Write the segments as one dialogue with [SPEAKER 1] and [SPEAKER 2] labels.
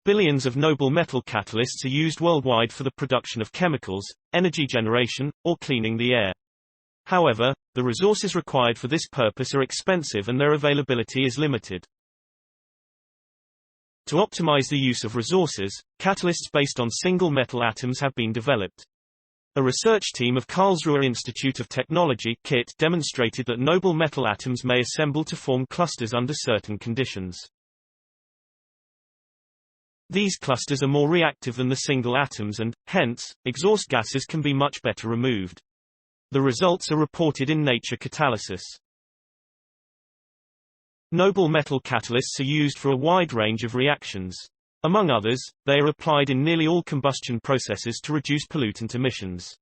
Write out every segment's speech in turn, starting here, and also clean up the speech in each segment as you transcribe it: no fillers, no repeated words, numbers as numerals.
[SPEAKER 1] Billions of noble metal catalysts are used worldwide for the production of chemicals, energy generation, or cleaning the air. However, the resources required for this purpose are expensive and their availability is limited. To optimize the use of resources, catalysts based on single metal atoms have been developed. A research team of Karlsruhe Institute of Technology (KIT) demonstrated that noble metal atoms may assemble to form clusters under certain conditions. These clusters are more reactive than the single atoms and, hence, exhaust gases can be much better removed. The results are reported in Nature Catalysis. Noble metal catalysts are used for a wide range of reactions. Among others, they are applied in nearly all combustion processes to reduce pollutant emissions.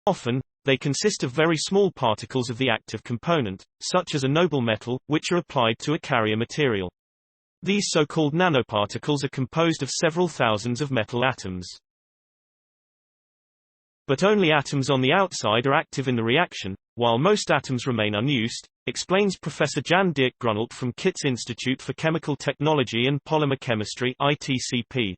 [SPEAKER 1] Often, they consist of very small particles of the active component, such as a noble metal, which are applied to a carrier material. These so-called nanoparticles are composed of several thousands of metal atoms. But only atoms on the outside are active in the reaction, while most atoms remain unused, explains Professor Jan-Dierk Grunwaldt from KIT's Institute for Chemical Technology and Polymer Chemistry (ITCP).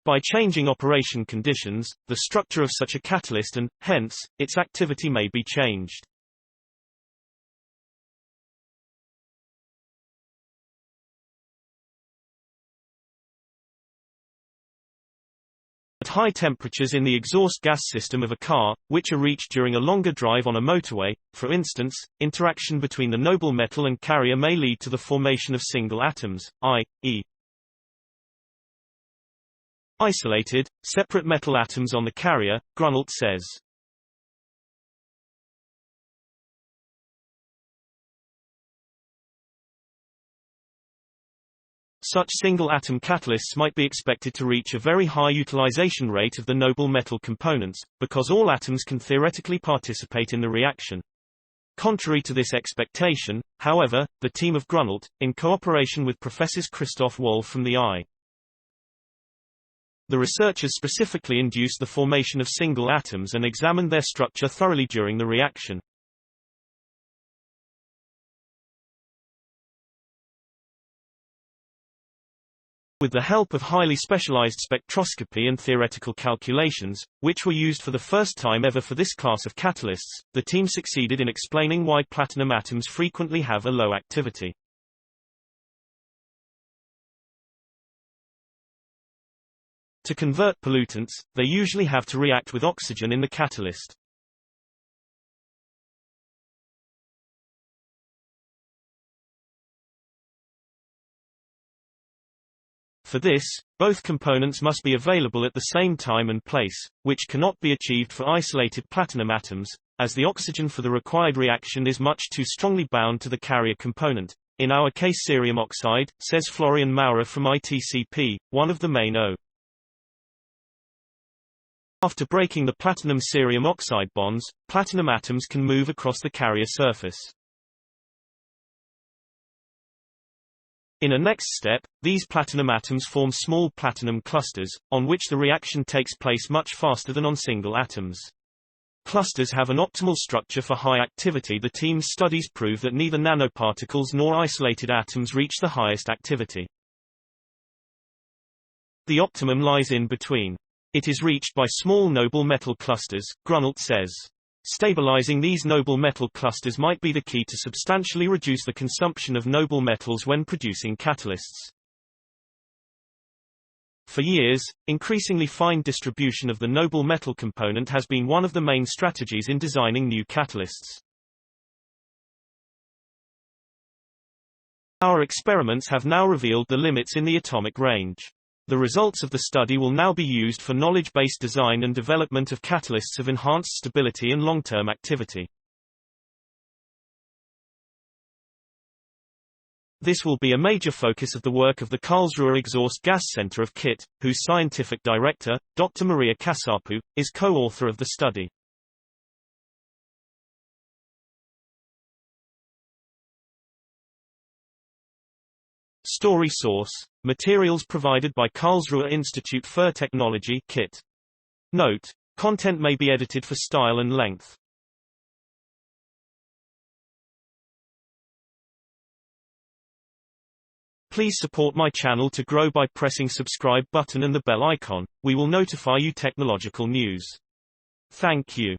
[SPEAKER 1] By changing operation conditions, the structure of such a catalyst and, hence, its activity may be changed. At high temperatures in the exhaust gas system of a car, which are reached during a longer drive on a motorway, for instance, interaction between the noble metal and carrier may lead to the formation of single atoms, i.e. isolated, separate metal atoms on the carrier, Grunwaldt says. Such single-atom catalysts might be expected to reach a very high utilization rate of the noble metal components, because all atoms can theoretically participate in the reaction. Contrary to this expectation, however, the team of Grunwaldt, in cooperation with Professors Christof Wöll from the The researchers specifically induced the formation of single atoms and examined their structure thoroughly during the reaction. With the help of highly specialized spectroscopy and theoretical calculations, which were used for the first time ever for this class of catalysts, the team succeeded in explaining why platinum atoms frequently have a low activity. To convert pollutants, they usually have to react with oxygen in the catalyst. For this, both components must be available at the same time and place, which cannot be achieved for isolated platinum atoms, as the oxygen for the required reaction is much too strongly bound to the carrier component. In our case cerium oxide, says Florian Maurer from ITCP, one of the main O. After breaking the platinum-cerium oxide bonds, platinum atoms can move across the carrier surface. In a next step, these platinum atoms form small platinum clusters, on which the reaction takes place much faster than on single atoms. Clusters have an optimal structure for high activity. The team's studies prove that neither nanoparticles nor isolated atoms reach the highest activity. The optimum lies in between. It is reached by small noble metal clusters, Grunwaldt says. Stabilizing these noble metal clusters might be the key to substantially reduce the consumption of noble metals when producing catalysts. For years, increasingly fine distribution of the noble metal component has been one of the main strategies in designing new catalysts. Our experiments have now revealed the limits in the atomic range. The results of the study will now be used for knowledge-based design and development of catalysts of enhanced stability and long-term activity. This will be a major focus of the work of the Karlsruhe Exhaust Gas Center of KIT, whose scientific director, Dr. Maria Kasapu, is co-author of the study. Story source: materials provided by Karlsruhe Institute für Technology (KIT). Note: content may be edited for style and length. Please support my channel to grow by pressing subscribe button and the bell icon. We will notify you technological news. Thank you.